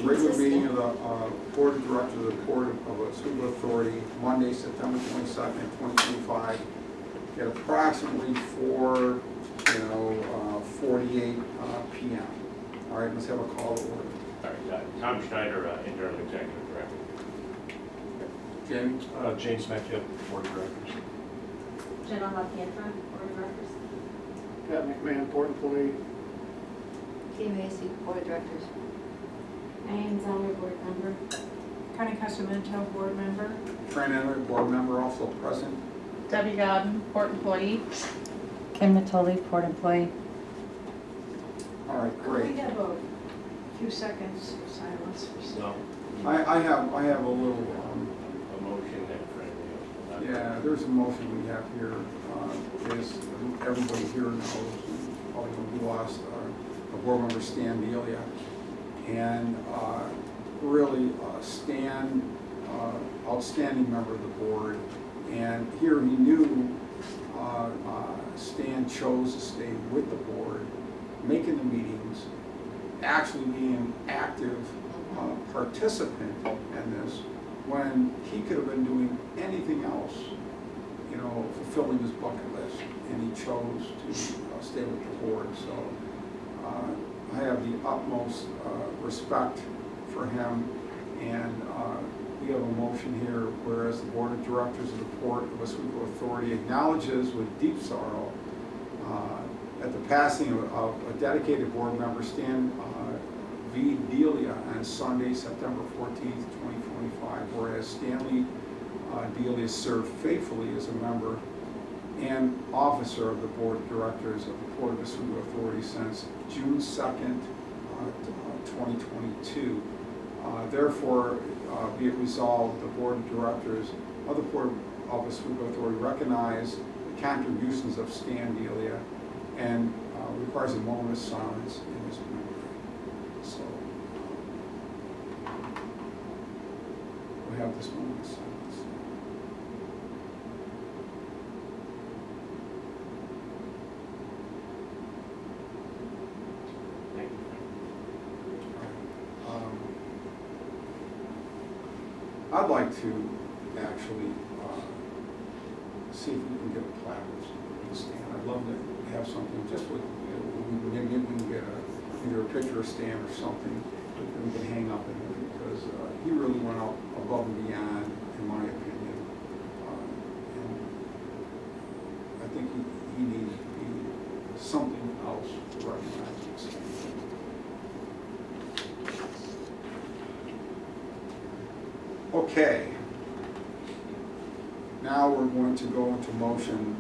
regular meeting of the Board of Directors of the Port of Oswego Authority, Monday, September 22nd, 2025, at approximately 4:48 p.m. All right, let's have a call to order. All right, Tom Schneider, Interim Executive Director. Jamie? James Metcalf, Board of Directors. Jenna LaPietra, Board of Directors. Pat McMahon, Port Employee. Kim Macy, Board of Directors. Diane Zeller, Board Member. Connie Casamento, Board Member. Fran Henry, Board Member, also present. Debbie Godden, Port Employee. Kim Natoli, Port Employee. All right, Could great. we have a few seconds of silence for Steve? No, I have a little, a motion and friendly. yeah, there's a motion we have here. As everybody here knows, probably we lost a board member, Stan Delia. And really Stan, outstanding member of the board. And here he knew Stan chose to stay with the board, making the meetings, actually being an active participant in this, when he could have been doing anything else, you know, fulfilling his bucket list, and he chose to stay with the board. So I have the utmost respect for him, and we have a motion here, whereas the Board of Directors of the Port of Oswego Authority acknowledges with deep sorrow at the passing of a dedicated board member, Stan V. Delia, on Sunday, September 14th, 2025, whereas Stanley Delia served faithfully as a member and officer of the Board of Directors of the Port of Oswego Authority since June 2nd, 2022. Therefore, be it resolved, the Board of Directors of the Port of Oswego Authority recognize the contributions of Stan Delia and requires a moment of silence in his memory. So, we have this moment of silence. Thank you. I'd like to actually see if we can get a plaque or something. Stan, I'd love to have something just with, you know, we can get either a picture of Stan or something that we can hang up in there, because he really went out above and beyond, in my opinion. And I think he needed to be something else to recognize Stan. Okay. Now we're going to go into motion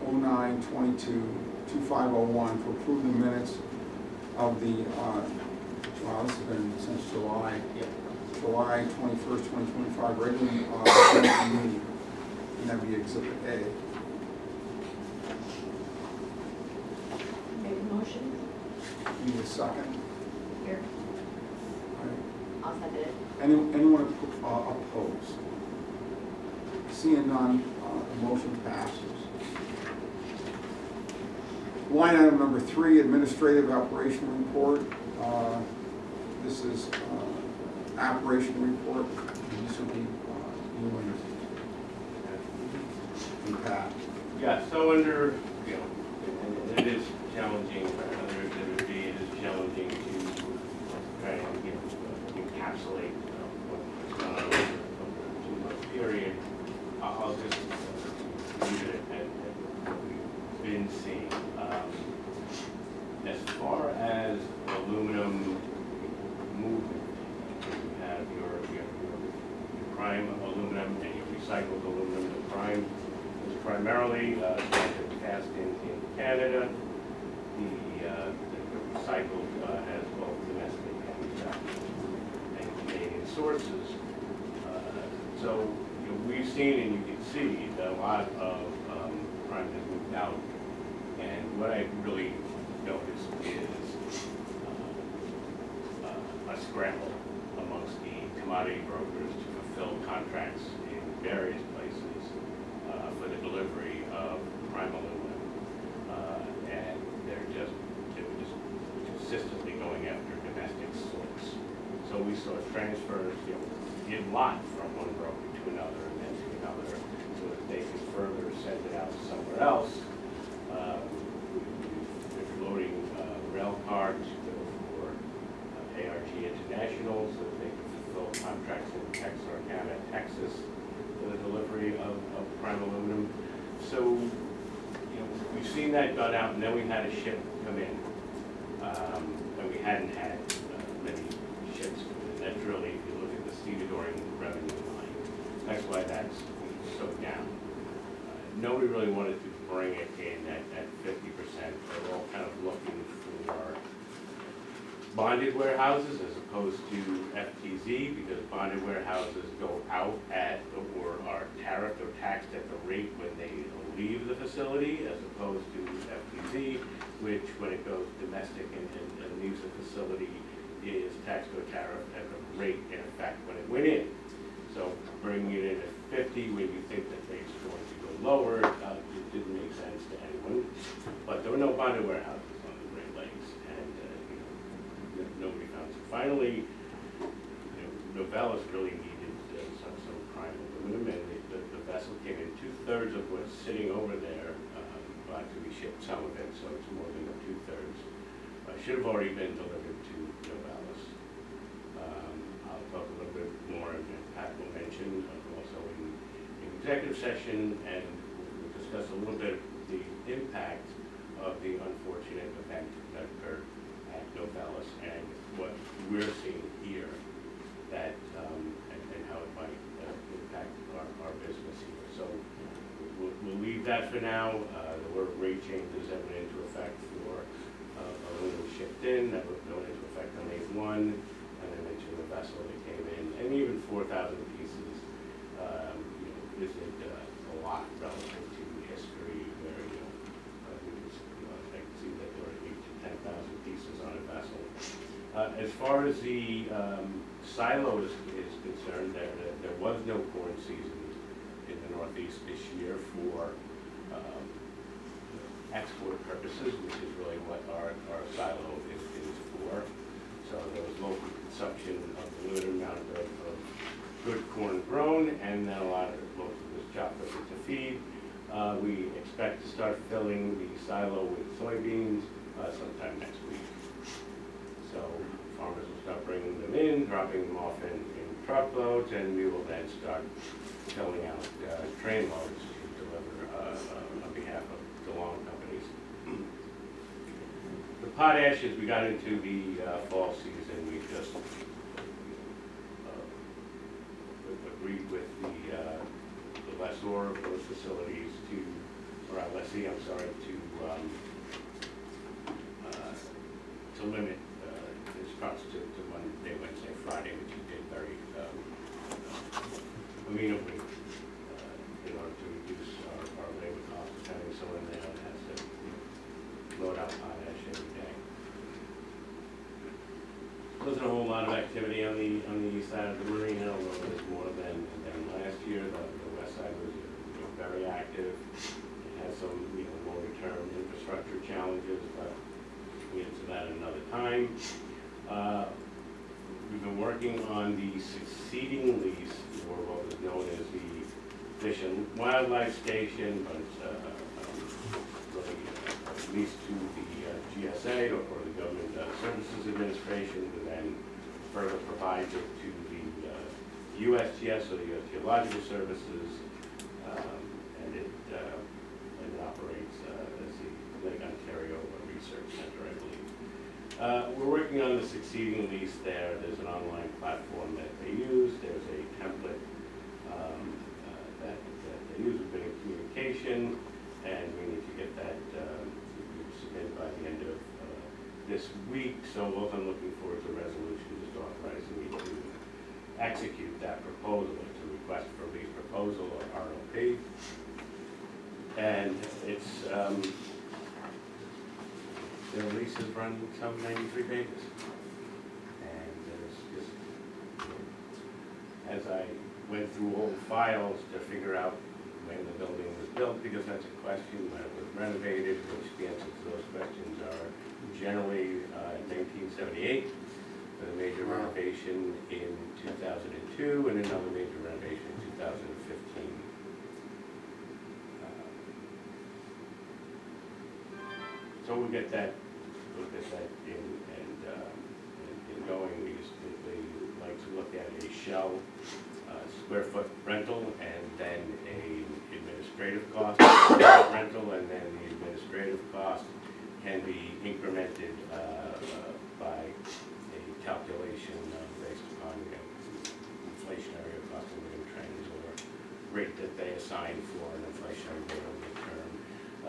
09-22-2501 to approve the minutes of the, wow, this has been since July 21st, 2025, regular meeting, and that'd be Exhibit A. Make a motion. Need a second? Here. All right. I'll second it. Anyone opposed? Seeing none, the motion passes. Line item number 3, administrative operation report. This is operation report. This will be you and Pat. Yeah, so under, you know, and it is challenging, under Exhibit B, it is challenging to try and, you know, encapsulate what's gone on over a 2-month period. I'll just leave it at what we've been seeing. As far as aluminum movement, you have your prime aluminum and your recycled aluminum. The prime is primarily cast in Canada. The recycled has both domestic and Canadian sources. So we've seen, and you can see, that a lot of prime has moved out. And what I really noticed is a scramble amongst the commodity brokers to fulfill contracts in various places for the delivery of prime aluminum. And they were just consistently going after domestic source. So we we saw transfers, in lot from one broker to another and then to another, so that they could further send it out somewhere else. They're loading rail cards for ARG International so that they can fulfill contracts in Texarkana, Texas for the delivery of prime aluminum. So, we've seen that done out, and then we had a ship come in. And we hadn't had many ships come in. That's really, if you look at the stevedoring revenue line, that's why that's so down. Nobody really wanted to bring it in at 50%. They're all kind of looking for bonded warehouses as opposed to FTZ, because bonded warehouses go out at, or are tariffed or taxed at the rate when they leave the facility, as opposed to FTZ, which when it goes domestic and leaves the facility is taxed or tariffed at the rate in effect when it went in. So bringing it in at 50 when you think that rates are going to go lower, it didn't make sense to anyone. But there were no bonded warehouses on the Great Lakes, and nobody found it. Finally, Novelis really needed some prime aluminum, and the vessel came in. 2/3 of what's sitting over there, but we shipped some of it, so it's more than 2/3. Should have already been delivered to Novelis. I'll talk a little bit more, and Pat will mention also in executive session, and we'll discuss a little bit the impact of the unfortunate event that occurred at Novelis and what we're seeing here, that and how it might impact our business here. So we'll leave that for now. There were rate changes that went into effect for aluminum shipped in, that went into effect on 8/1, and I mentioned the vessel that came in, and even 4,000 pieces isn't a lot relative to history, where I can see that there were 8,000 to 10,000 pieces on a vessel. As far as the silo is concerned, there was no corn season in the Northeast this year for export purposes, which is really what our silo is for. So there was local consumption of a limited amount of good corn grown, and then a lot of it was chopped up into feed. We expect to start filling the silo with soybeans sometime next week. So farmers will start bringing them in, dropping them off in truckloads, and we will then start filling out train loads to deliver on behalf of the long companies. The potash, as we got into the fall season, we just agreed with the lessor of those facilities or our lessee, I'm sorry, to limit his trucks to Monday, Wednesday, Friday, which he did very amenably in order to reduce our labor costs, having someone there that has to load out potash every day. Wasn't a whole lot of activity on the east side of the marina, although there's more than last year. The west side was very active. It has some longer-term infrastructure challenges, but we'll get into that another time. We've been working on the succeeding lease for what was known as the Fish and Wildlife Station, but it's really leased to the GSA or the Government Services Administration, who then further provides it to the USGS, or the U.S. Geological Services, and it operates as the Lake Ontario Research Center, I believe. We're working on the succeeding lease there. There's an online platform that they use. There's a template that they use. We've been in communication, and we need to get that submitted by the end of this week. So what I'm looking for is a resolution just authorizing me to execute that proposal. It's a request for lease proposal, or RLP. And it's their leases run some 93 pages. And there's just, as I went through old files to figure out when the building was built, because that's a question, when it was renovated, which the answers to those questions are generally 1978. with a major renovation in 2002 and another major renovation in 2015. So we'll get that in going. We just typically like to look at a shell square foot rental and then a administrative cost rental, and then the administrative cost can be incremented by a calculation based upon inflationary or cost of living trends or rate that they assign for an inflationary rate over the term.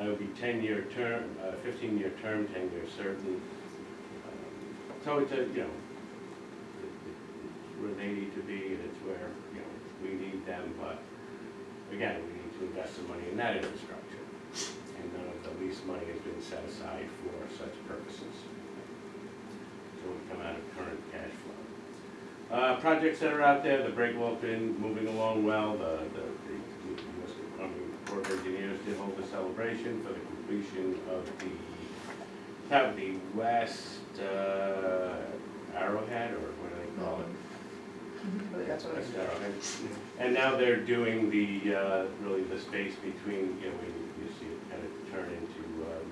It'll be 10-year term, 15-year term, 10 years certain. So it's a, it's where they need to be, and it's where, we need them, but again, we need to invest some money in that infrastructure. And none of the lease money has been set aside for such purposes. So it would come out of current cash flow. Projects that are out there, the break wall been moving along well. The U.S. Army Corps of Engineers did hold a celebration for the completion of the west arrowhead, or what do they call it? That's what West Arrowhead. And now they're doing the, really the space between, you see it kind of turn into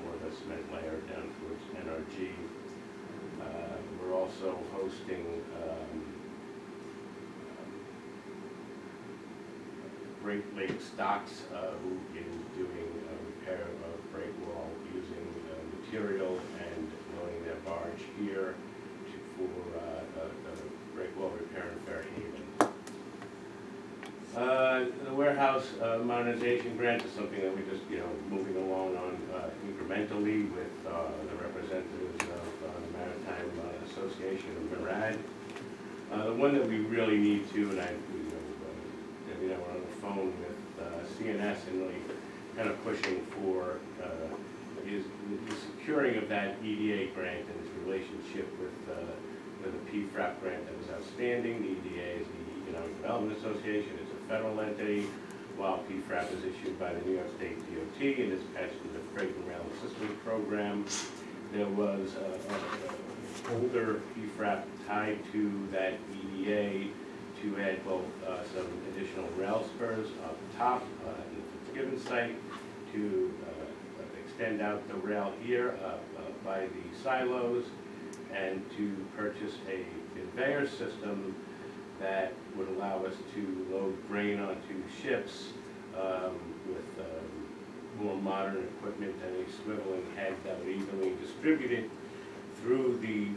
more of a cement layer down towards NRG. We're also hosting Great Lakes Docks, who is doing a repair of break wall using material and loading their barge here for break wall repair in Fairhaven. The warehouse modernization grant is something that we just, moving along on incrementally with the representatives of the Maritime Association of MARAD. The one that we really need to, and we're on the phone with CNS and really kind of pushing for is the securing of that EDA grant and its relationship with the PFRAP grant that was outstanding. The EDA is the Economic Development Association. It's a federal entity, while PFRAP is issued by the New York State DOT and is attached to the Freight and Rail Assistance Program. There was an older PFRAP tied to that EDA to add both some additional rail spurs up top at the Fitzgibbon site to extend out the rail here by the silos, and to purchase a conveyor system that would allow us to load grain onto ships with more modern equipment and a swiveling head that would evenly distribute it through the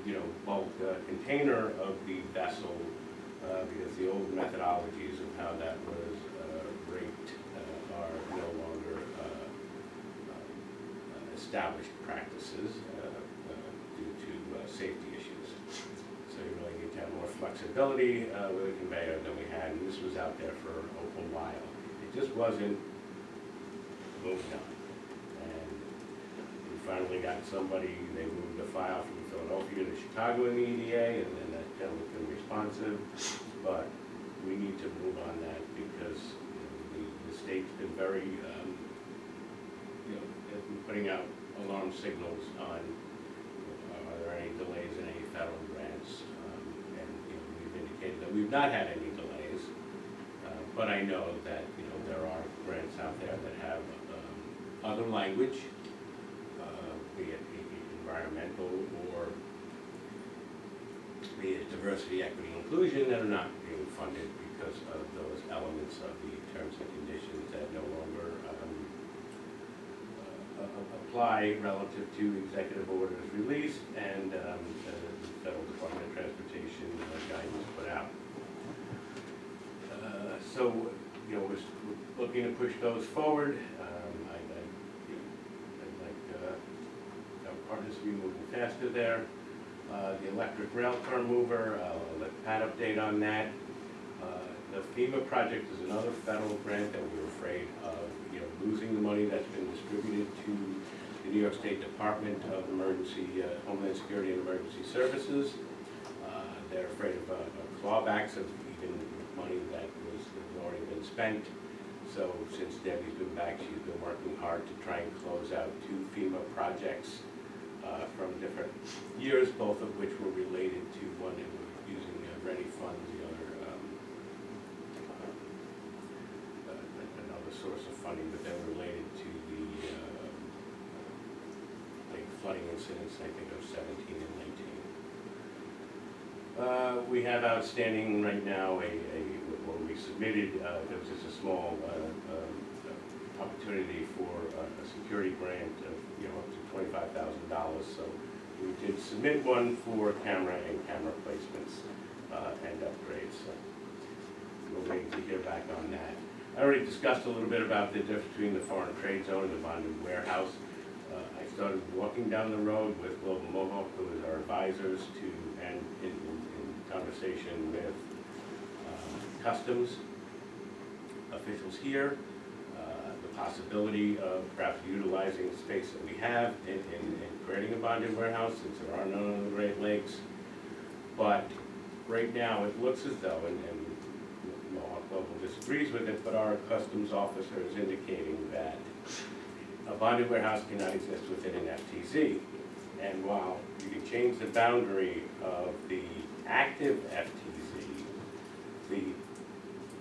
bulk container of the vessel, because the old methodologies of how that was raked are no longer established practices due to safety issues. So you really need to have more flexibility with a conveyor than we had, and this was out there for a while. It just wasn't moving on. And we finally got somebody, they moved the file from Philadelphia to Chicago in the EDA, and then that gentleman's been responsive. But we need to move on that because the state's been very, putting out alarm signals on are there any delays in any federal grants, and we've indicated that we've not had any delays, but I know that there are grants out there that have other language, be it environmental or be it diversity, equity, inclusion, that are not being funded because of those elements of the terms and conditions that no longer apply relative to executive orders released and the Federal Department of Transportation guidance put out. So, we're looking to push those forward. I'd like our partners to be moving faster there. The electric rail car mover, I'll let Pat update on that. The FEMA project is another federal grant that we were afraid of, losing the money that's been distributed to the New York State Department of Homeland Security and Emergency Services. They're afraid of clawbacks of even money that has already been spent. So since Debbie's been back, she's been working hard to try and close out 2 FEMA projects from different years, both of which were related to one that was using ready funds, the other another source of funding, but they were related to the like flooding incidents, I think, of 17 and 19. We have outstanding right now what we submitted, there was just a small opportunity for a security grant of, up to $25,000. So we did submit one for camera and camera placements and upgrades. So we're waiting to hear back on that. I already discussed a little bit about the difference between the foreign trade zone and the bonded warehouse. I started walking down the road with Global Mohawk, who is our advisors, and in conversation with customs officials here, the possibility of perhaps utilizing the space that we have in creating a bonded warehouse, since there are none on the Great Lakes. But right now, it looks as though, and Mohawk Global disagrees with it, but our customs officer is indicating that a bonded warehouse cannot exist within an FTZ. And while you can change the boundary of the active FTZ, the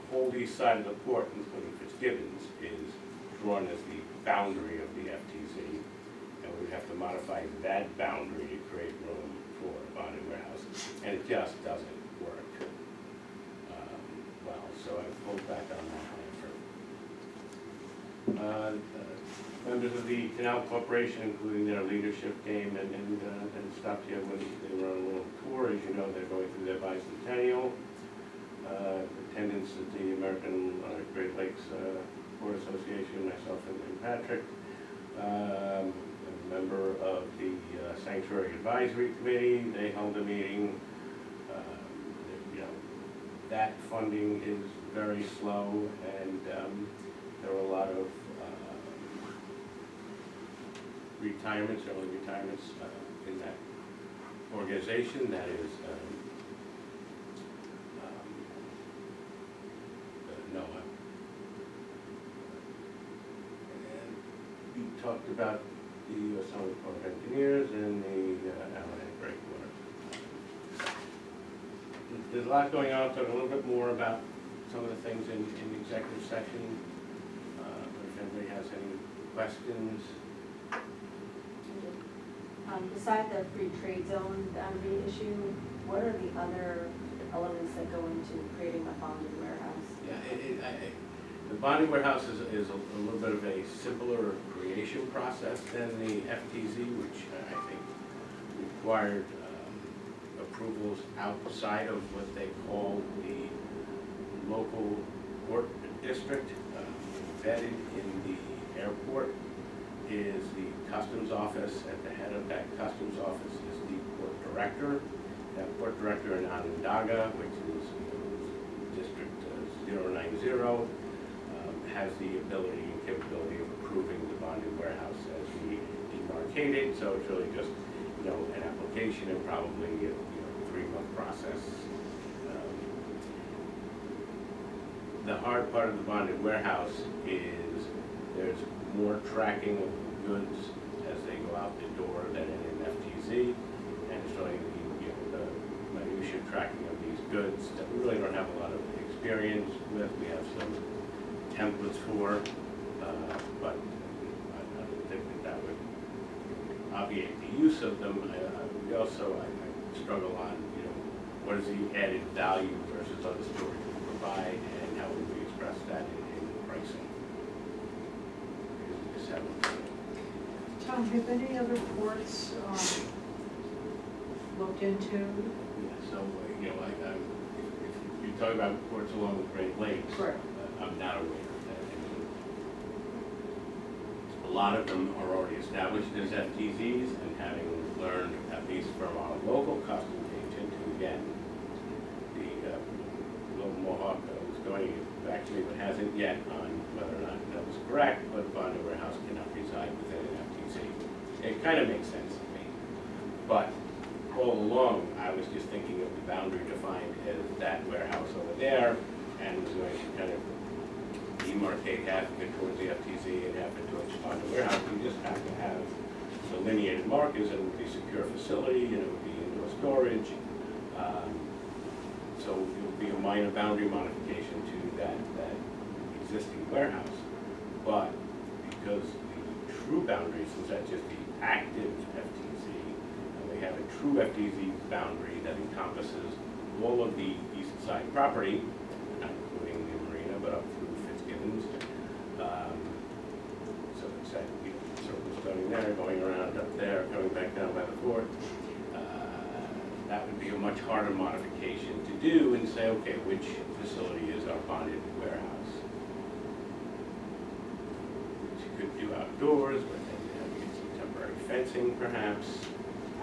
whole east side of the port, including Fitzgibbons, is drawn as the boundary of the FTZ. And we would have to modify that boundary to create room for a bonded warehouse. And it just doesn't work well. So I pulled back on that one. Members of the Canal Corporation, including their leadership, came and stopped here when they were on a little tour. As you know, they're going through their bicentennial. Attendance at the American Great Lakes Port Association, myself and Patrick. A member of the Sanctuary Advisory Committee, they held a meeting. That funding is very slow, and there were a lot of retirements, early retirements in that organization. That is NOAA. And we talked about the U.S. Army Corps of Engineers and the Allied Breakwater. There's a lot going on. I'll talk a little bit more about some of the things in the executive session. But if anybody has any questions. Beside the free trade zone boundary issue, what are the other elements that go into creating a bonded warehouse? Yeah, the bonded warehouse is a little bit of a simpler creation process than the FTZ, which I think required approvals outside of what they call the local port district. Embedded in the airport is the customs office. At the head of that customs office is the port director. That port director in Onondaga, which is District 090, has the ability and capability of approving the bonded warehouse as we demarcate it. So it's really just an application and probably a 3-month process. The hard part of the bonded warehouse is there's more tracking of goods as they go out the door than in an FTZ, and it's really the minutiae tracking of these goods that we really don't have a lot of experience with. We have some templates for, but I don't think that would obviate the use of them. We also I struggle on what is the added value versus other stores we provide, and how would we express that in pricing. Tom, have any other ports looked into? Yeah, so, if you're talking about ports along the Great Lakes, Correct. I'm not aware of that. A lot of them are already established as FTZs, and having learned, at least from our local customs agent, who again, the Global Mohawk was going back to me, but hasn't yet on whether or not that was correct, but a bonded warehouse cannot reside within an FTZ. It kind of makes sense to me. But all along, I was just thinking of the boundary defined as that warehouse over there, and was going to kind of demarcate half of it towards the FTZ and half it towards the bonded warehouse. You just have to have delineated markers, and it would be a secure facility, and it would be indoor storage. So it would be a minor boundary modification to that existing warehouse. But because the true boundary, since that's just the active FTZ, and we have a true FTZ boundary that encompasses all of the east side property, not including the marina, but up through Fitzgibbons. So it's that, circle starting there, going around up there, coming back down by the fort. That would be a much harder modification to do and say, okay, which facility is our bonded warehouse? Which you could do outdoors, but then you have to get some temporary fencing perhaps.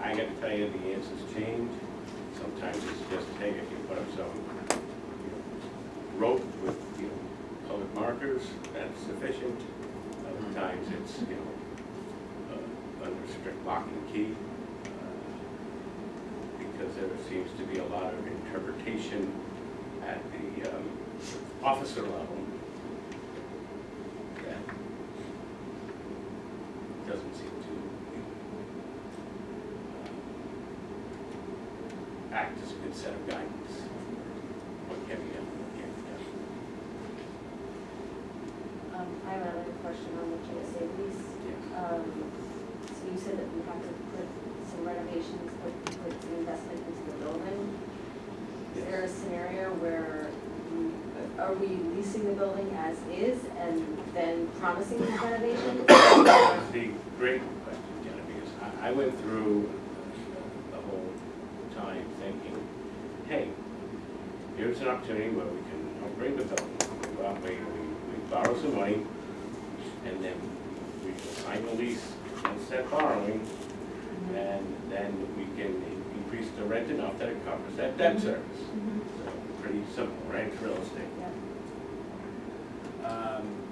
I got to tell you, the answers change. Sometimes it's just, hey, if you put up some rope with colored markers, that's sufficient. Other times it's under strict lock and key. Because there seems to be a lot of interpretation at the officer level that doesn't seem to act as a good set of guidance. What can be done, what can't be done. I have another question on the KSA lease. Yes. So you said that we have to put some renovations, put some investment into the building. Is there a scenario where are we leasing the building as is and then promising these renovations? That's the great question, Jenna, because I went through the whole time thinking, hey, here's an opportunity where we can upgrade the building. We go out, we borrow some money, and then we can sign the lease instead of borrowing, and then we can increase the rent enough that it covers that debt service. So pretty simple, right? It's real estate.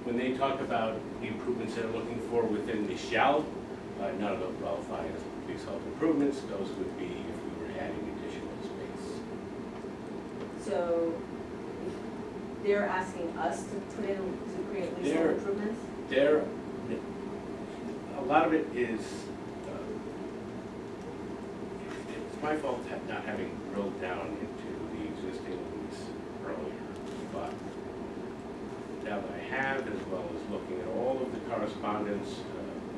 When they talk about the improvements they're looking for within the shell, none of them qualify as leasehold improvements. Those would be if we were adding additional space. So they're asking us to put in, to create leasehold improvements? A lot of it is, it's my fault not having drilled down into the existing lease earlier, but now that I have, as well as looking at all of the correspondence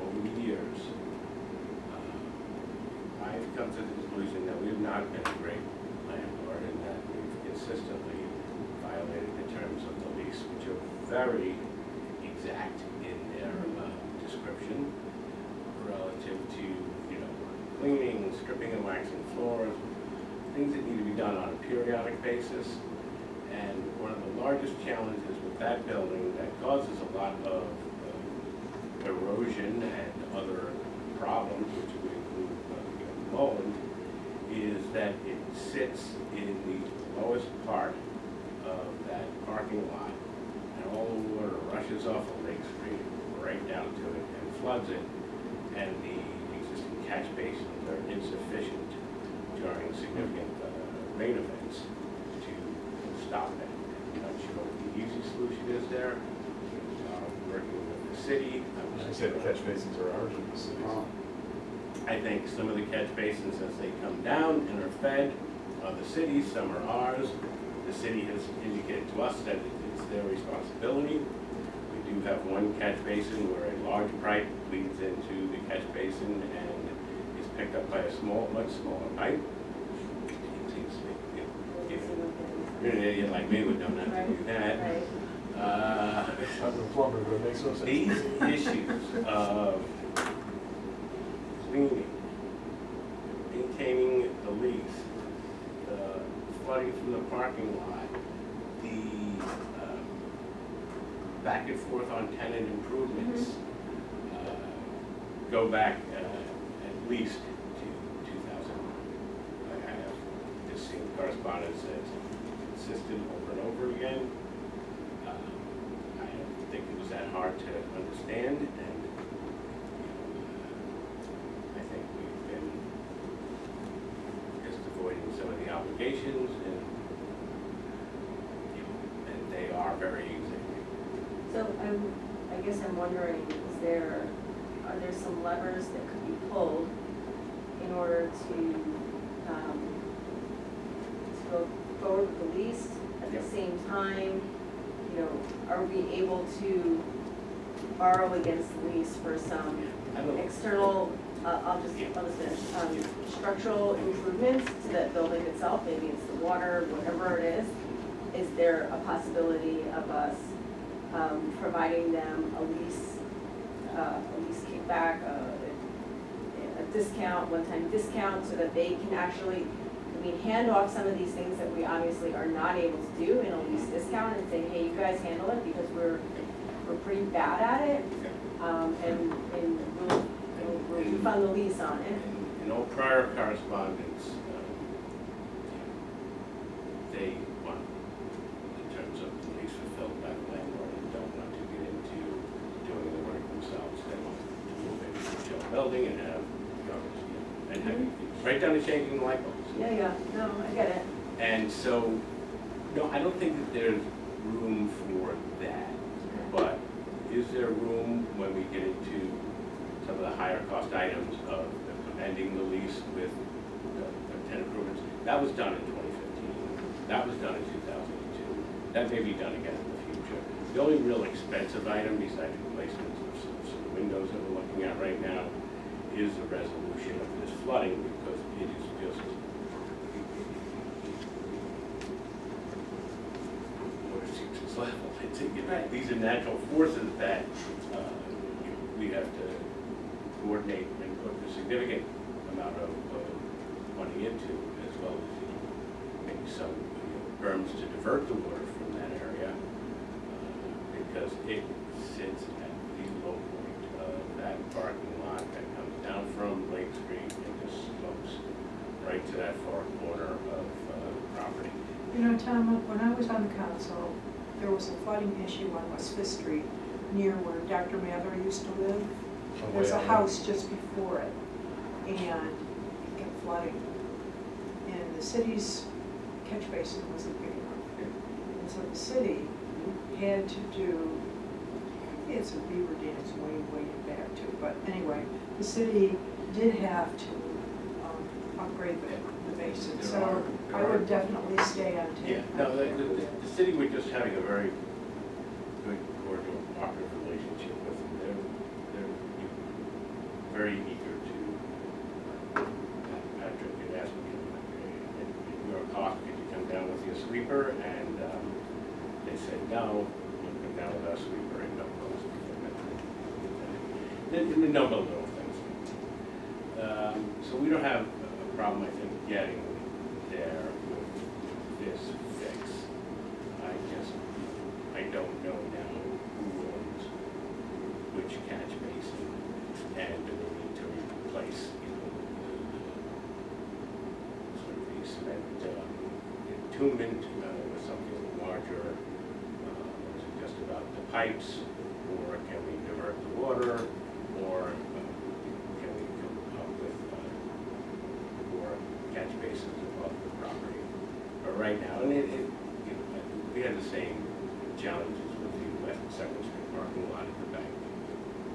over the years, I've come to the conclusion that we've not been a great landlord and that we've consistently violated the terms of the lease, which are very exact in their description relative to, cleaning, stripping and waxing floors, things that need to be done on a periodic basis. And one of the largest challenges with that building that causes a lot of erosion and other problems, which would include mold, is that it sits in the lowest part of that parking lot, and all the water rushes off of Lake Street right down to it and floods it, and the existing catch basins are insufficient during significant rain events to stop that. I'm not sure what the easy solution is there. Working with the city. I said catch basins are ours in the cities. I think some of the catch basins, as they come down and are fed, are the cities, some are ours. The city has indicated to us that it's their responsibility. We do have one catch basin where a large pipe leads into the catch basin and is picked up by a much smaller pipe. It seems to me, an idiot like me would know not to do that. Right. I'm a plumber, but it makes no sense. These issues of cleaning, maintaining the lease, the flooding from the parking lot, the back and forth on tenant improvements, go back at least to 2000. I have just seen correspondence that's consistent over and over again. I don't think it was that hard to understand, and I think we've been just avoiding some of the obligations, and they are very exacting. So I guess I'm wondering, are there some levers that could be pulled in order to go forward with the lease? At the Yep. same time, are we able to borrow against the lease for some I don't- external, I'll just finish, structural improvements to that building itself? Maybe it's the water, whatever it is. Is there a possibility of us providing them a lease kickback, a discount, one-time discount, so that they can actually, hand off some of these things that we obviously are not able to do in a lease discount and say, hey, you guys handle it because we're pretty bad at it, and we'll refund the lease on it. In all prior correspondence, they want, in terms of the lease fulfilled by the landlord, and don't want to get into doing the work themselves. They want to move into a building and have garbage, and have, right down to changing the light bulbs. Yeah, no, I get it. And so, no, I don't think that there's room for that. But is there room when we get into some of the higher cost items of amending the lease with the tenant improvements? That was done in 2015. That was done in 2002. That may be done again in the future. The only real expensive item besides replacements of some windows that we're looking at right now is the resolution of this flooding, because it is just its level. These are natural forces that we have to coordinate and put a significant amount of money into, as well as maybe some berms to divert the water from that area, because it sits at the low point of that parking lot that comes down from Lake Street and just slopes right to that far corner of property. Tom, when I was on the council, there was a flooding issue on West Fifth Street near where Dr. Mather used to live. There's a house just before it, and it kept flooding. And the city's catch basin wasn't big enough. And so the city had to do, it's a beaver dance way back too, but anyway, the city did have to upgrade the basin. So I would definitely stay on tape. Yeah, no, the city, we're just having a very good, cordial, cooperative relationship with them. They're very eager to, Patrick had asked me, at your cost, could you come down with your sweeper? And they said, no, we'll come down with our sweeper and no cost. And a number of little things. So we don't have a problem, I think, getting there with this fix. I don't know now who owns which catch basin, and do we need to replace, sort of the cement entombment with something larger? Is it just about the pipes, or can we divert the water, or can we come up with more catch basins above the property? But right now, and we had the same challenges with the West Second Street parking lot at the bank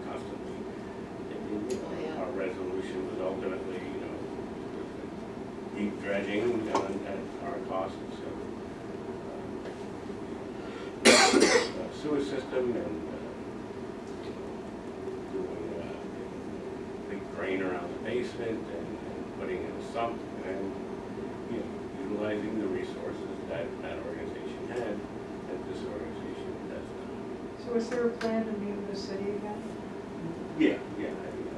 constantly. Our resolution was ultimately, deep dredging at our cost. So sewer system and doing a big drain around the basement and putting in a sump and utilizing the resources that organization had, that this organization does not. So is there a plan to meet with the city again? Yeah.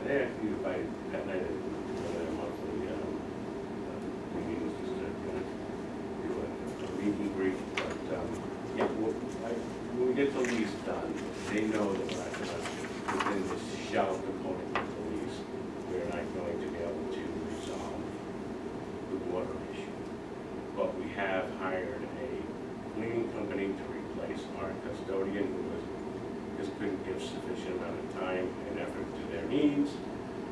I asked you if I, that night, a monthly meetings, just to do a meet and greet. But, when we get the lease done, they know that we're not going to, within this shell component of the lease, we're not going to be able to resolve the water issue. But we have hired a cleaning company to replace our custodian, who just couldn't give sufficient amount of time and effort to their needs.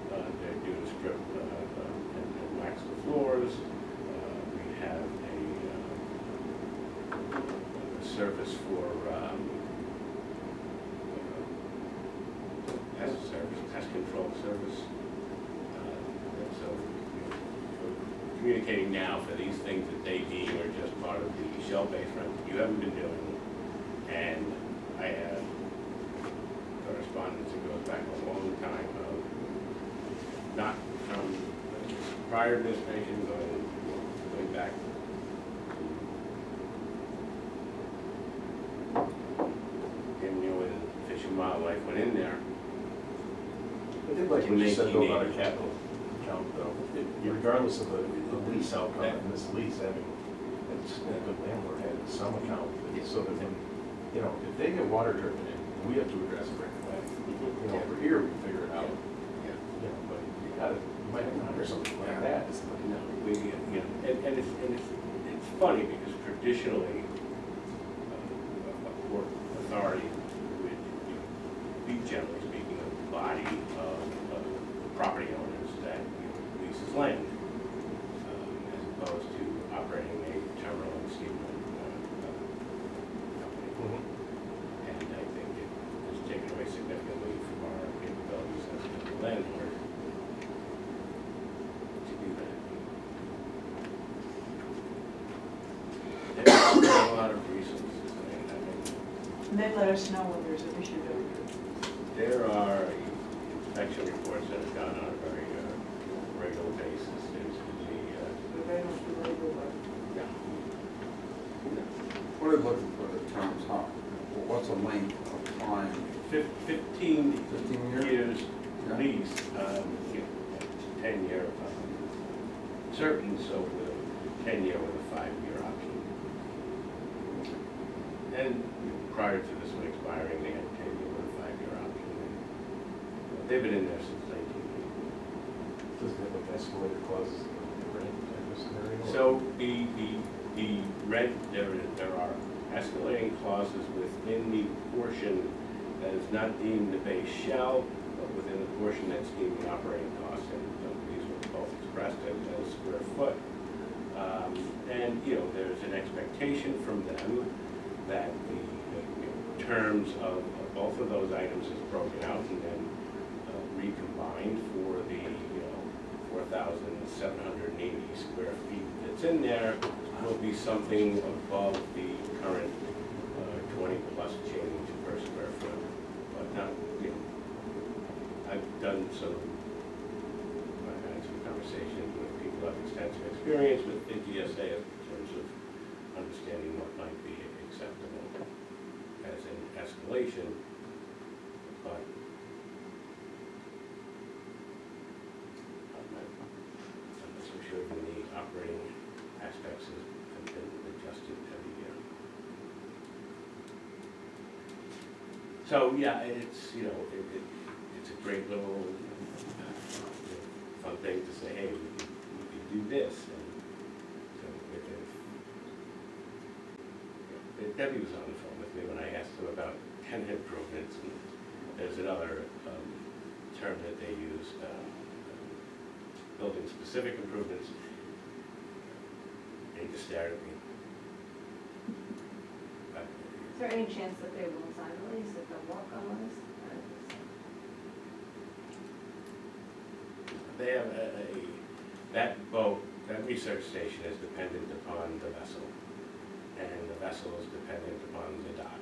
They're due to strip and wax the floors. We have a service for pest controlled service. And so, we're communicating now for these things that they deem are just part of the shell-based rent that you haven't been doing. And I have correspondence that goes back a long time of not from prior administration, going back. And when Fish and Wildlife went in there, I did like what you said though about a 1980. capital account though. Regardless of the lease outcome, and this lease having, it's a good landlord had some account, so that when, you know, if they get water dripping in, we have to address it right away. You know, over here, we figure it out. Yeah. You know, but you gotta, you might have to hire something like that. No, and it's funny because traditionally, a port authority would, be generally speaking, a body of property owners that leases land, as opposed to operating a terminal and steamboat company. And I think it has taken away significantly from our capabilities as a landlord to do that. There's a lot of reasons. And they let us know when there's an issue, don't you? There are inspection reports that are done on a very regular basis. There's But they don't do legal work. What are you looking for the terms, huh? What's a length of time? 15 15 years? years Yeah. lease, 10-year certain, so with a 10-year with a 5-year option. And prior to this one expiring, they had a 10-year with a 5-year option. And they've been in there since 1980. Does it have like escalator clauses in the rent type of scenario? So the rent, there are escalating clauses within the portion that is not deemed the base shell, but within the portion that's deemed the operating cost, and these were both expressed as square foot. And, there's an expectation from them that the terms of both of those items is broken out and then recombined for the, 4,780 square feet that's in there will be something above the current 20 plus change per square foot. But not, I've done I've had some conversations with people who have extensive experience with the GSA in terms of understanding what might be acceptable as an escalation. But I'm not so sure when the operating aspects have been adjusted every year. So, yeah, it's, it's a great little fun thing to say, hey, we can do this. And so Debbie was on the phone with me when I asked them about tenant improvements, and there's another term that they use, building-specific improvements. They just stared at me. Is there any chance that they will sign the lease, that they'll work on the lease? They have that boat, that research station is dependent upon the vessel, and the vessel is dependent upon the dock.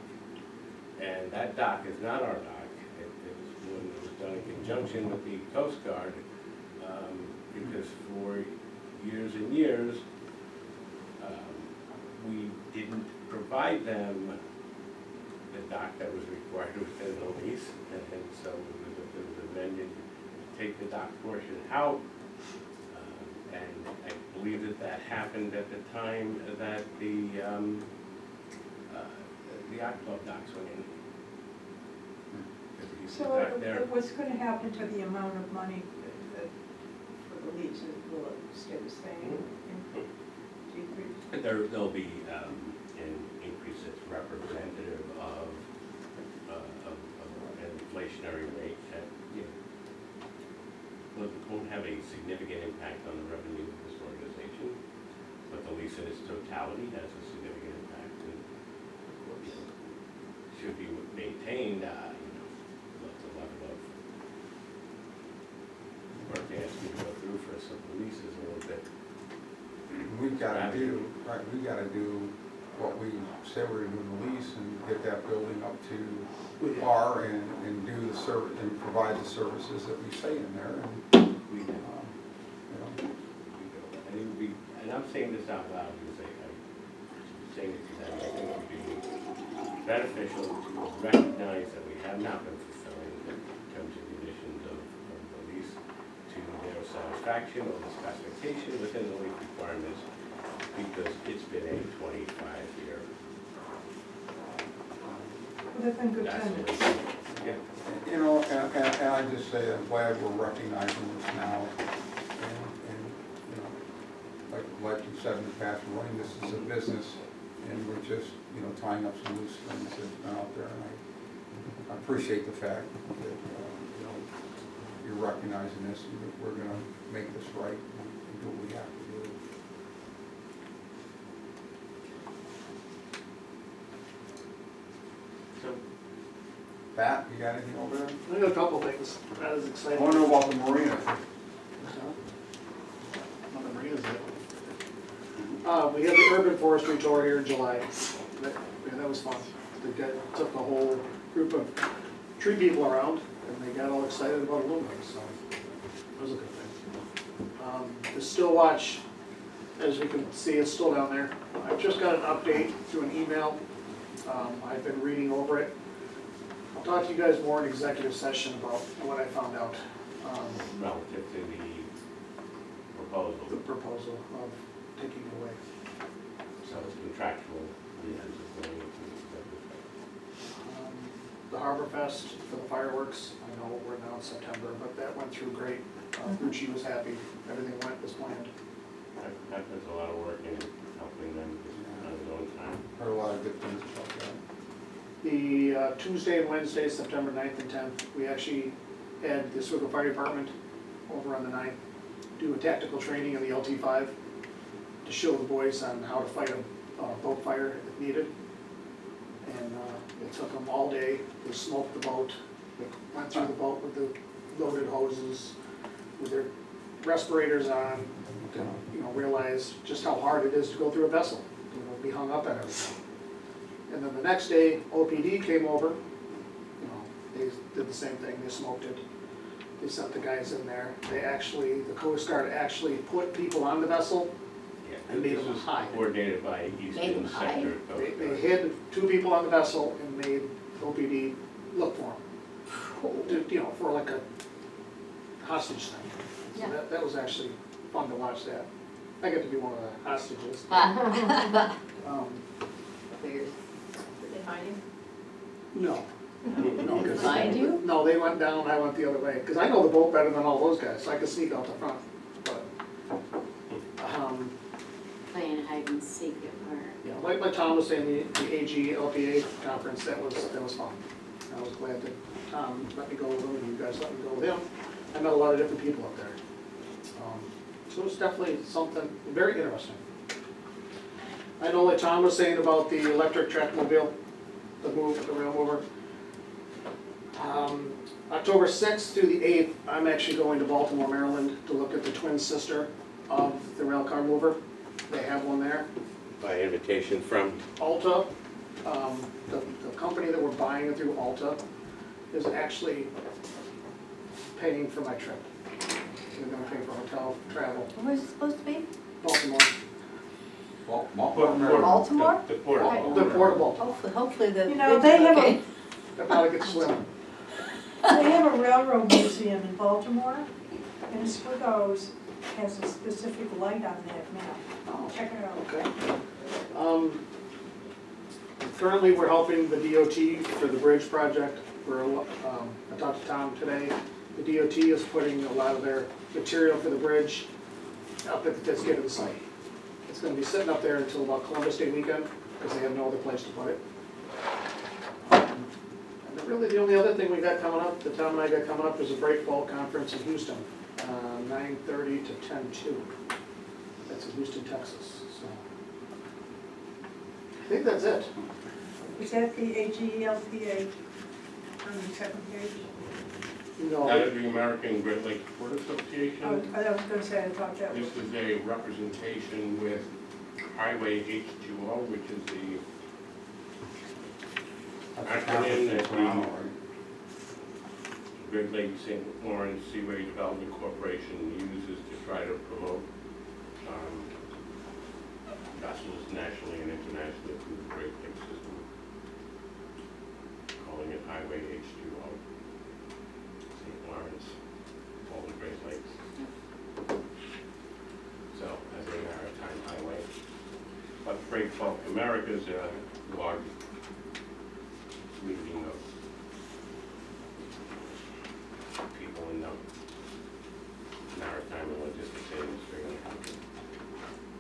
And that dock is not our dock. It was done in conjunction with the Coast Guard, because for years and years, we didn't provide them the dock that was required within the lease, and so it was amended to take the dock portion out. And I believe that happened at the time that the yacht club docks went in. Because we used to So dock there. what's going to happen to the amount of money for the lease? Will it stay the same? Decrease? There'll be an increase that's representative of an inflationary rate that, won't have a significant impact on the revenue of this organization, but the lease in its totality has a significant impact and should be maintained, the level of of the lease is a little bit. We've gotta do, right, we gotta do what we say we're gonna do in the lease and get that building up to par and do the service, and provide the services that we say in there, and, We do. you know. And it would be, and I'm saying this out loud because I'm saying it because I think it would be beneficial to recognize that we have not been fulfilling the terms and conditions of the lease to their satisfaction or the specification within the lease requirements, because it's been a 25-year. Well, they've been good tenants. Yeah. You know, and I just say I'm glad we're recognizing this now, and, you know, like you said in the past, we're running this as a business, and we're just, you know, tying up some loose things that have been out there, and I appreciate the fact that, you know, you're recognizing this, and that we're gonna make this right, and do what we have to do. So, Pat, you got anything over there? I got a couple things, that is I exciting. wanna know about the marina. On the marinas, we had the urban forestry tour here in July. That was fun. Took the whole group of tree people around, and they got all excited about aluminum, so that was a good thing. The Still Watch, as you can see, it's still down there. I just got an update through an email. I've been reading over it. I'll talk to you guys more in executive session about what I found out. relative to the proposal, The proposal of taking it away. so it's contractual reasons of going into executive session. The Harbor Fest for the fireworks, I know we're now in September, but that went through great. Gucci was happy, everything went as planned. That puts a lot of work in helping them on his own time. Heard a lot of good things about that. The Tuesday and Wednesday, September 9th and 10th, we actually had the Oswego Fire Department over on the 9th do a tactical training in the LT5 to show the boys on how to fight a boat fire if needed. And it took them all day. They smoked the boat, they went through the boat with the loaded hoses, with their respirators on, to, you know, realize just how hard it is to go through a vessel, you know, be hung up at everything. And then the next day, OPD came over, you know, they did the same thing, they smoked it. They sent the guys in there. They actually, the Coast Guard actually put people on the vessel. Yeah, And made this them was hide. coordinated by Made Eastern them hide? Sector Coast They Guard. hid 2 people on the vessel and made OPD look for them. You know, for like a hostage thing. So Yeah. that was actually fun to watch that. I get to be one of the hostages. Figures. Did they find you? No. No, 'cause- Find you? No, they went down, I went the other way, because I know the boat better than all those guys, so I could sneak out the front, but, Playing hide and seek or. yeah, like Tom was saying, the AG LPA conference, that was fun. I was glad that Tom let me go with him, and you guys let me go with him. I met a lot of different people up there. So it's definitely something very interesting. I know like Tom was saying about the electric tractmobile, the rail mover. October 6th through the 8th, I'm actually going to Baltimore, Maryland to look at the twin sister of the rail car mover. They have one there. By invitation from? Alta, the company that we're buying it through, Alta, is actually paying for my trip. They're gonna pay for hotel, travel, Where's it supposed to be? Baltimore. Well, Baltimore? The portable. The portable, Hopefully the. You know, bridge they is have okay. that probably gets swim. They have a railroad museum in Baltimore, and Oswego's has a specific light on that map. Oh, Check it out. okay. Currently, we're helping the DOT for the bridge project. I talked to Tom today. The DOT is putting a lot of their material for the bridge up at the Tiscata site. It's gonna be sitting up there until about Columbus Day weekend, because they have no other place to put it. And then really, the only other thing we got coming up, that Tom and I got coming up, is a break bulk conference in Houston, 9:30 to 10:2. That's in Houston, Texas, so. I think that's it. Is that the AGLPA on the second page? No, That is the American Great Lakes Port I Association. was gonna say, I thought that was. This is a representation with Highway H2O, which is the That's a acronym conference in that Toronto, we, right? Great Lakes St. Lawrence Seaway Development Corporation uses to try to promote vessels nationally and internationally through the Great Lakes system, calling it Highway H2O. St. Lawrence, all the Great Lakes. So, as a maritime highway. But Freight Bulk America is a large meeting of people in the maritime and logistics industry in the country.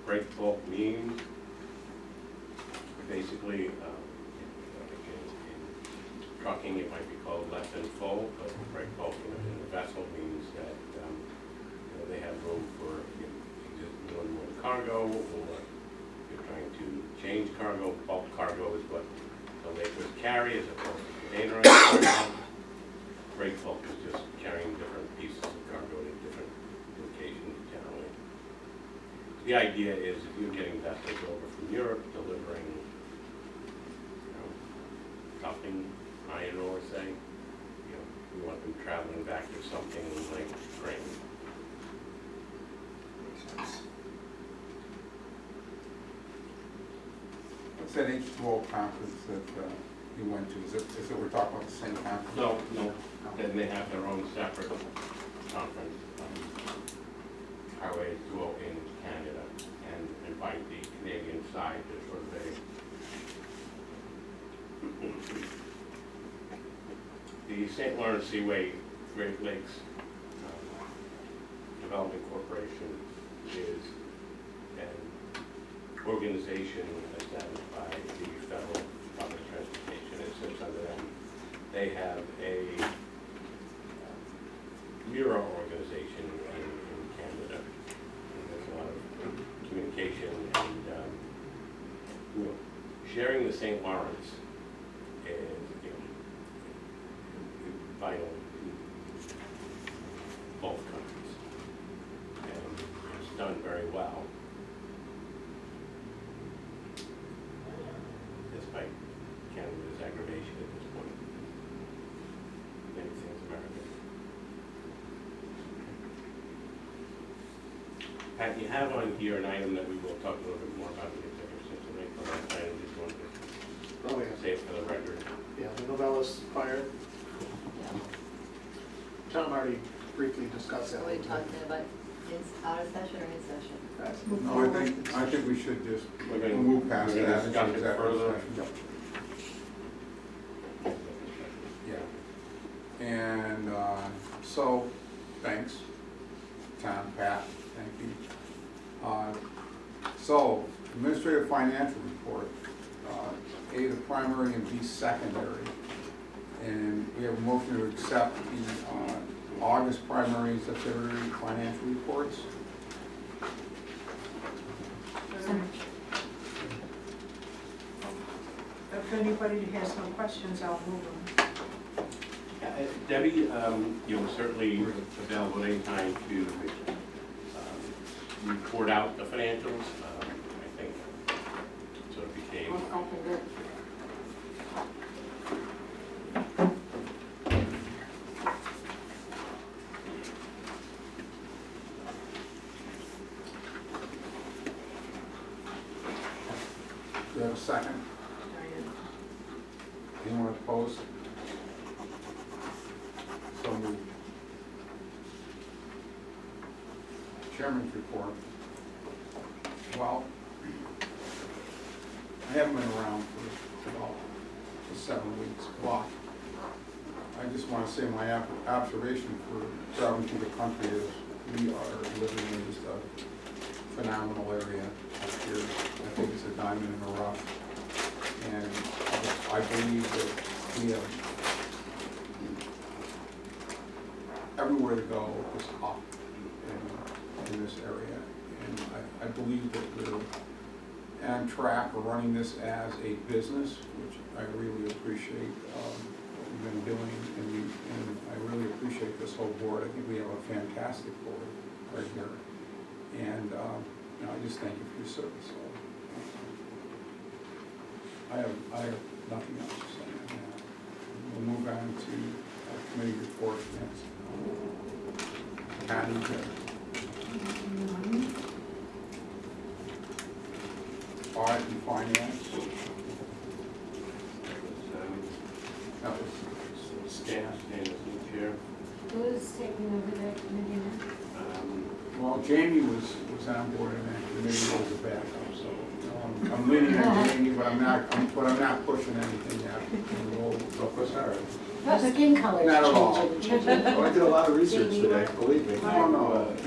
Freight bulk means basically, in trucking, it might be called less than full, but freight bulk in the vessel means that they have room for doing more cargo, or you're trying to change cargo. Bulk cargo is what the laborers carry as opposed to containerized cargo. Freight bulk is just carrying different pieces of cargo to different locations generally. The idea is if you're getting vessels over from Europe delivering stuffing, iron ore, say, we want them traveling back to something like grain. What's that H2O conference that you went to? Is it we're talking about the same conference? No, then they have their own separate conference, Highway 208 in Canada, and invite the Canadian side to sort of the St. Lawrence Seaway Great Lakes Development Corporation is an organization established by the Federal Department of Transportation. It sits under them. They have a mirror organization in Canada. And there's a lot of communication and sharing the St. Lawrence is vital to both countries, and it's done very well, despite Canada's aggravation at this point. Many things American. Pat, you have on here an item that we will talk a little bit more about in the executive session, right? But last item, just wanted to Oh, yeah. say it for the record. Yeah, the Novellis fire. Tom already briefly discussed that. So we're talking about out of session or in session? No, I think we should just We're gonna- move past we're gonna that. discuss it Executive further. session. Yeah. And so, thanks, Tom, Pat, thank you. So, administrative financial report, A, the primary, and B, secondary. And we have a motion to accept the August primary and secondary financial reports. If anybody has no questions, I'll move them. Debbie, you're certainly available anytime to report out the financials. I think sort of became. Do you have a second? Anyone opposed? So moved. Chairman's report. Well, I haven't been around for about 7 weeks. Well, I just want to say my observation for traveling through the country is we are living in just a phenomenal area up here. I think it's a diamond in the rough. And I believe that we have everywhere to go is up in this area. And I believe that we're on track for running this as a business, which I really appreciate what you've been doing, and I really appreciate this whole board. I think we have a fantastic board right here. And you know, I just thank you for your service. So, I have nothing else to say on that. We'll move on to committee report next. Patty, audit and finance. That was Stan is new chair. Who's taking over that committee now? well, Jamie was on board and that committee was a backup, so I'm leaning on Jamie, but I'm not pushing anything yet. And we'll push hard. Her skin color's Not at all. changing. Oh, I did a lot of research today, believe me. No, I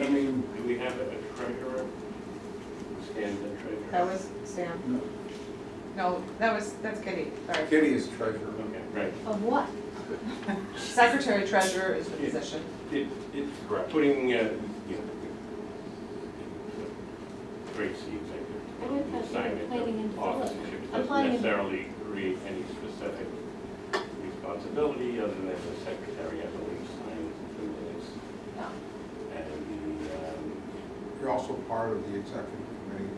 mean, Do we have a treasurer? Stan's the treasurer. That was Sam. No, that's Kitty, sorry. Kitty is treasurer. Okay, right. Of what? Secretary treasurer is the position. It's Correct. putting, you know, Grace, the executive, I would have assignment planning and of office. development. It I'm doesn't planning and- necessarily create any specific responsibility other than the secretary, I believe, signs the minutes. No. And You're also part of the executive committee,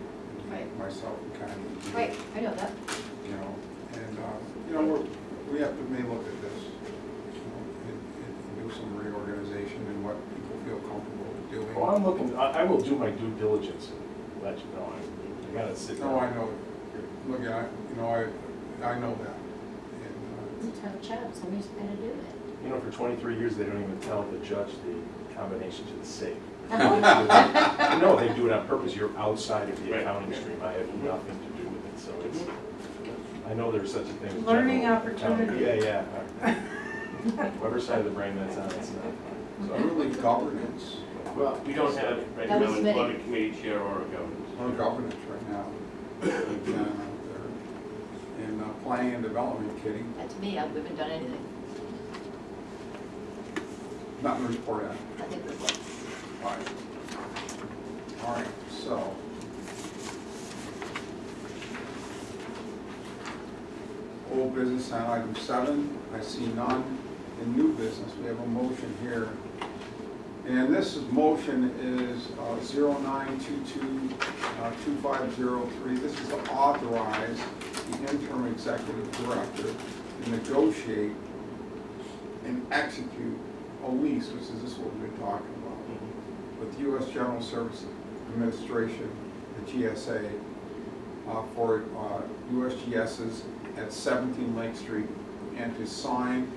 Right. myself and Connie. Right, I know that. You know, and, you know, we have to may look at this, you know, and do some reorganization and what people feel comfortable doing. Well, I'm looking, I will do my due diligence and let you know, I gotta sit down. No, I know, look, you know, I know that. And, It's a tough job, somebody's gotta do it. You know, for 23 years, they don't even tell the judge the combination to the safe. Uh-huh. No, they do it on purpose, you're outside of the Right. accounting stream, I have nothing to do with it, so it's, I know there's such a thing as Learning general opportunity. accounting. Yeah. Whatever side of the brain that's on, it's not. so really governance, Well, we don't have right That now was an many. audit committee chair or a governance. no governance right now. Down out there. And planning and development, Kitty, That's me, we haven't done anything. nothing to report on. I think we're good. Fine. All right, so. Old business on item 7, I see none. In new business, we have a motion here. And this motion is 0922-2503. This is to authorize the interim executive director to negotiate and execute a lease, which is this is what we've been talking about, with U.S. General Services Administration, the GSA, for USGS's at 17 Lake Street, and to sign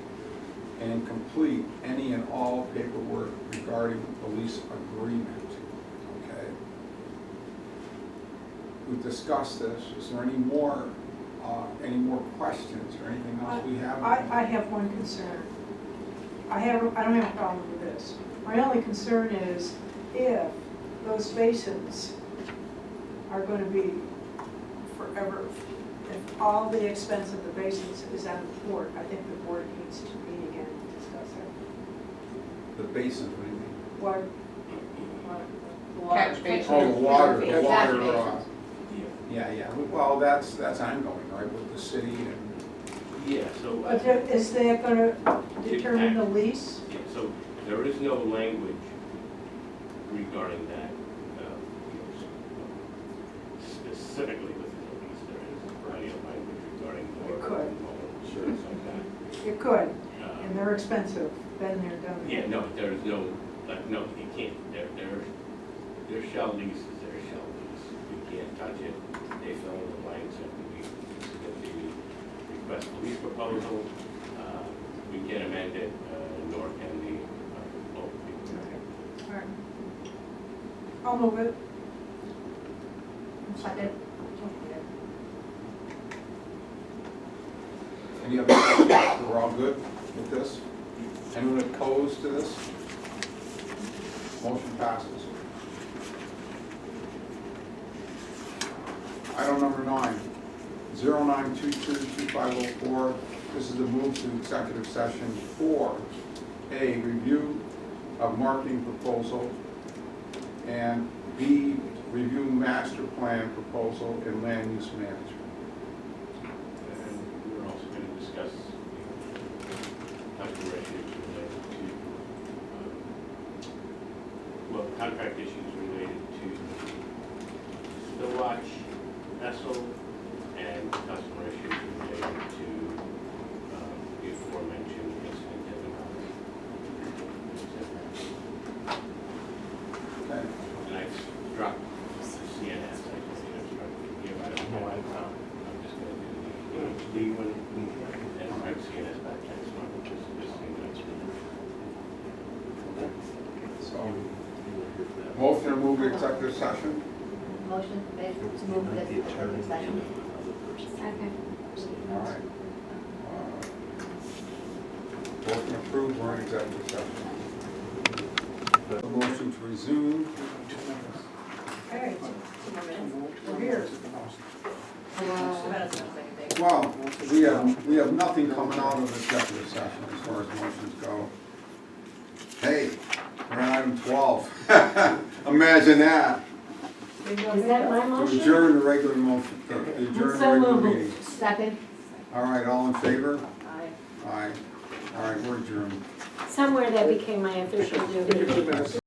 and complete any and all paperwork regarding the lease agreement. Okay. We've discussed this. Is there any more questions or anything else we have? I have one concern. I don't have a problem with this. My only concern is if those basins are gonna be forever, if all the expense of the basins is on the port, I think the board needs to meet again and discuss it. The basin, what do you mean? What, Catch basin. Oh, the water, Yeah. yeah, well, that's ongoing, right, with the city and, Yeah, so. but is that gonna determine the lease? Yeah, so there is no language regarding that, specifically within the lease. There is plenty of language regarding It work could. and things like that. It could, Uh, and they're expensive, been there, done that. Yeah, no, there is no, no, you can't, their shall lease is their shall lease. You can't touch it. They fill in the blanks after we submit the request for lease proposal. We can amend it, nor can the local people. All right. I'll move it. Second. any other questions? We're all good with this? Anyone opposed to this? Motion passes. Item number 9, 0922-2504. This is the move to executive session for A, review of marketing proposal, and B, review master plan proposal and land use management. And we're also gonna discuss customer issues related to, well, contract issues related to the watch vessel and customer issues related to the aforementioned incident at the Okay. And I struck CNS, I just struck here, I don't know, I'm just gonna do the one, and write CNS back next month, just thing next week. So, motion to move executive session? Motion made to move this executive session. Second. All right. Motion approved, we're in executive session. A motion to resume. Okay, Two more minutes. we're here. Well, we have nothing coming out of executive session as far as motions go. Hey, we're on item 12. Imagine that. Is that my To motion? adjourn the regular motion, to adjourn the So regular moved. meeting. Second. All right, all in favor? Aye. Aye. All right, we're adjourned. Somewhere that became my official duty.